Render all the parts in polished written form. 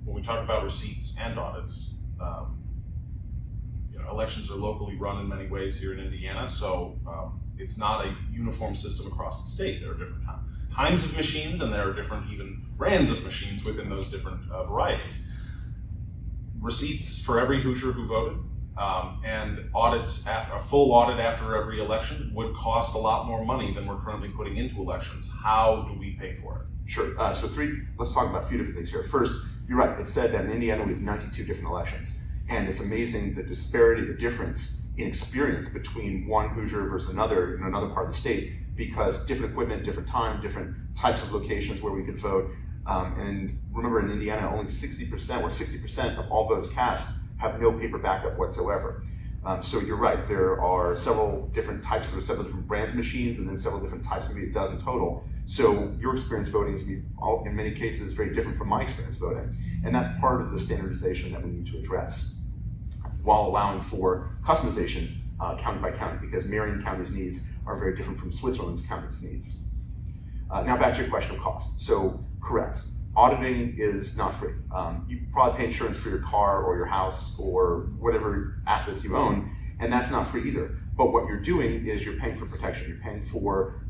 when we talk about receipts and audits, elections are locally run in many ways here in Indiana, so it's not a uniform system across the state. There are different kinds of machines, and there are different even brands of machines within those different varieties. Receipts for every Hoosier who voted, and audits, a full audit after every election would cost a lot more money than we're currently putting into elections. How do we pay for it? Sure, let's talk about a few different things here. First, you're right, it said that in Indiana we have 92 different elections. And it's amazing the disparity, the difference in experience between one Hoosier versus another in another part of the state, because different equipment, different time, different types of locations where we could vote. And remember, in Indiana, only 60% of all votes cast have no paper backup whatsoever. So you're right, there are several different types, there are several different brands of machines, and then several different types, maybe a dozen total. So your experience voting is, in many cases, very different from my experience voting. And that's part of the standardization that we need to address, while allowing for customization county by county, because Marion County's needs are very different from Switzerland's county's needs. Now back to your question of cost. So correct, auditing is not free. You probably pay insurance for your car or your house or whatever assets you own, and that's not free either. But what you're doing is you're paying for protection. You're paying for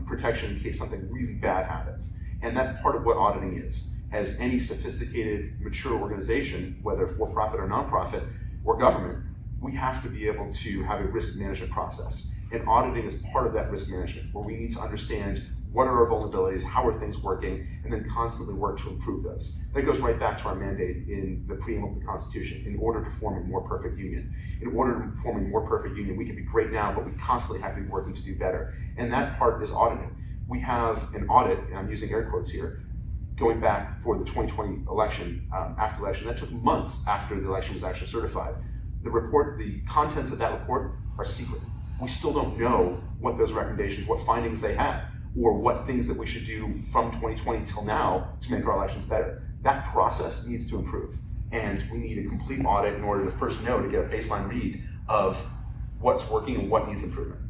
protection in case something really bad happens. And that's part of what auditing is. As any sophisticated, mature organization, whether for-profit or nonprofit, or government, we have to be able to have a risk management process. And auditing is part of that risk management, where we need to understand what are our vulnerabilities, how are things working, and then constantly work to improve those. That goes right back to our mandate in the preamble of the Constitution, in order to form a more perfect union. In order to form a more perfect union, we can be great now, but we constantly have to be working to do better. And that part is auditing. We have an audit, and I'm using air quotes here, going back for the 2020 election, after election, that took months after the election was actually certified. The contents of that report are secret. We still don't know what those recommendations, what findings they had, or what things that we should do from 2020 till now to make our elections better. That process needs to improve. And we need a complete audit in order to first know, to get a baseline read of what's working and what needs improvement.